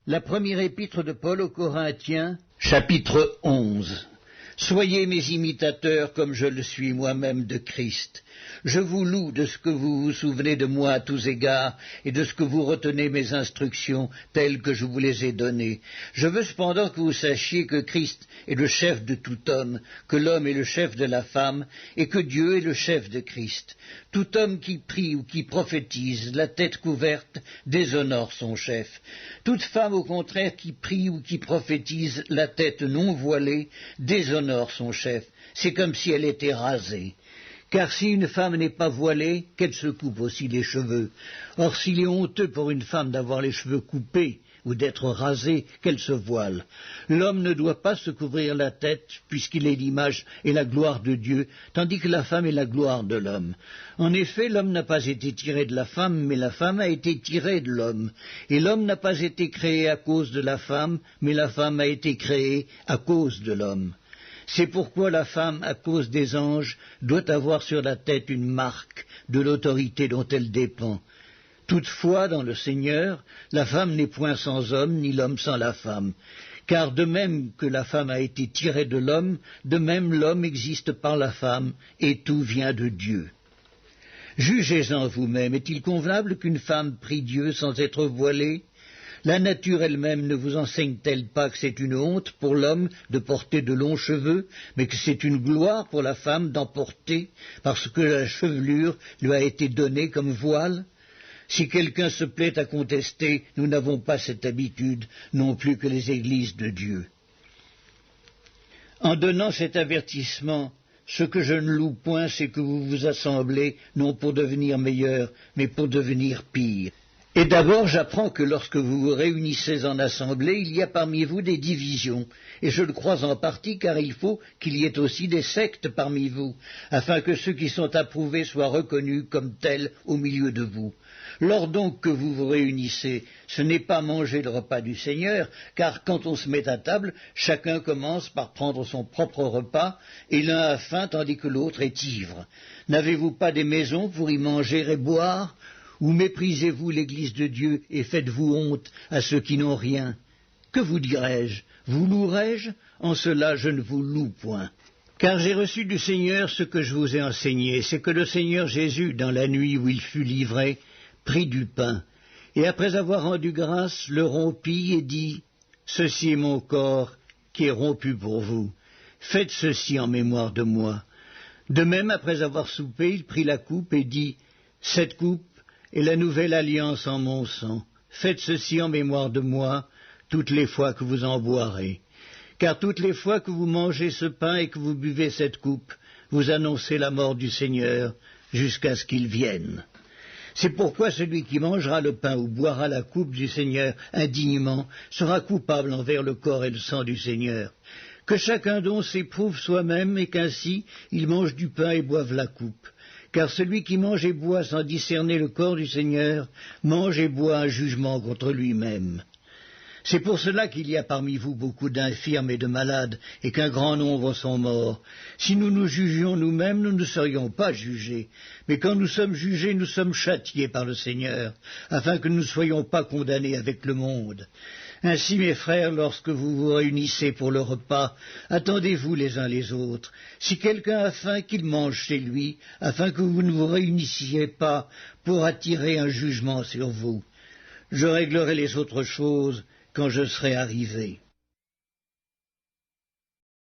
La première épître de Paul aux Corinthiens, chapitre 11. Soyez mes imitateurs comme je le suis moi-même de Christ. Je vous loue de ce que vous vous souvenez de moi à tous égards et de ce que vous retenez mes instructions telles que je vous les ai données. Je veux cependant que vous sachiez que Christ est le chef de tout homme, que l'homme est le chef de la femme et que Dieu est le chef de Christ. Tout homme qui prie ou qui prophétise, la tête couverte, déshonore son chef. Toute femme, au contraire, qui prie ou qui prophétise, la tête non voilée, déshonore son chef. C'est comme si elle était rasée. Car si une femme n'est pas voilée, qu'elle se coupe aussi les cheveux. Or, s'il est honteux pour une femme d'avoir les cheveux coupés ou d'être rasée, qu'elle se voile. L'homme ne doit pas se couvrir la tête, puisqu'il est l'image et la gloire de Dieu, tandis que la femme est la gloire de l'homme. En effet, l'homme n'a pas été tiré de la femme, mais la femme a été tirée de l'homme. Et l'homme n'a pas été créé à cause de la femme, mais la femme a été créée à cause de l'homme. C'est pourquoi la femme, à cause des anges, doit avoir sur la tête une marque de l'autorité dont elle dépend. Toutefois, dans le Seigneur, la femme n'est point sans homme, ni l'homme sans la femme. Car de même que la femme a été tirée de l'homme, de même l'homme existe par la femme, et tout vient de Dieu. Jugez-en vous-même, est-il convenable qu'une femme prie Dieu sans être voilée ? La nature elle-même ne vous enseigne-t-elle pas que c'est une honte pour l'homme de porter de longs cheveux, mais que c'est une gloire pour la femme d'en porter, parce que la chevelure lui a été donnée comme voile ? Si quelqu'un se plaît à contester, nous n'avons pas cette habitude, non plus que les églises de Dieu. En donnant cet avertissement, ce que je ne loue point, c'est que vous vous assemblez, non pour devenir meilleurs, mais pour devenir pires. Et d'abord, j'apprends que lorsque vous vous réunissez en assemblée, il y a parmi vous des divisions, et je le crois en partie car il faut qu'il y ait aussi des sectes parmi vous, afin que ceux qui sont approuvés soient reconnus comme tels au milieu de vous. Lors donc que vous vous réunissez, ce n'est pas manger le repas du Seigneur, car quand on se met à table, chacun commence par prendre son propre repas, et l'un a faim tandis que l'autre est ivre. N'avez-vous pas des maisons pour y manger et boire ? Ou méprisez-vous l'Église de Dieu et faites-vous honte à ceux qui n'ont rien? Que vous dirai-je? Vous louerai-je? En cela je ne vous loue point. Car j'ai reçu du Seigneur ce que je vous ai enseigné, c'est que le Seigneur Jésus, dans la nuit où il fut livré, prit du pain, et après avoir rendu grâce, le rompit et dit, « Ceci est mon corps qui est rompu pour vous. Faites ceci en mémoire de moi. » De même, après avoir soupé, il prit la coupe et dit, « Cette coupe est la nouvelle alliance en mon sang. Faites ceci en mémoire de moi, toutes les fois que vous en boirez. Car toutes les fois que vous mangez ce pain et que vous buvez cette coupe, vous annoncez la mort du Seigneur jusqu'à ce qu'il vienne. C'est pourquoi celui qui mangera le pain ou boira la coupe du Seigneur indignement sera coupable envers le corps et le sang du Seigneur. Que chacun donc s'éprouve soi-même et qu'ainsi il mange du pain et boive la coupe. Car celui qui mange et boit sans discerner le corps du Seigneur, mange et boit un jugement contre lui-même. C'est pour cela qu'il y a parmi vous beaucoup d'infirmes et de malades, et qu'un grand nombre sont morts. Si nous nous jugions nous-mêmes, nous ne serions pas jugés. Mais quand nous sommes jugés, nous sommes châtiés par le Seigneur, afin que nous ne soyons pas condamnés avec le monde. Ainsi, mes frères, lorsque vous vous réunissez pour le repas, attendez-vous les uns les autres. Si quelqu'un a faim, qu'il mange chez lui, afin que vous ne vous réunissiez pas pour attirer un jugement sur vous. Je réglerai les autres choses quand je serai arrivé.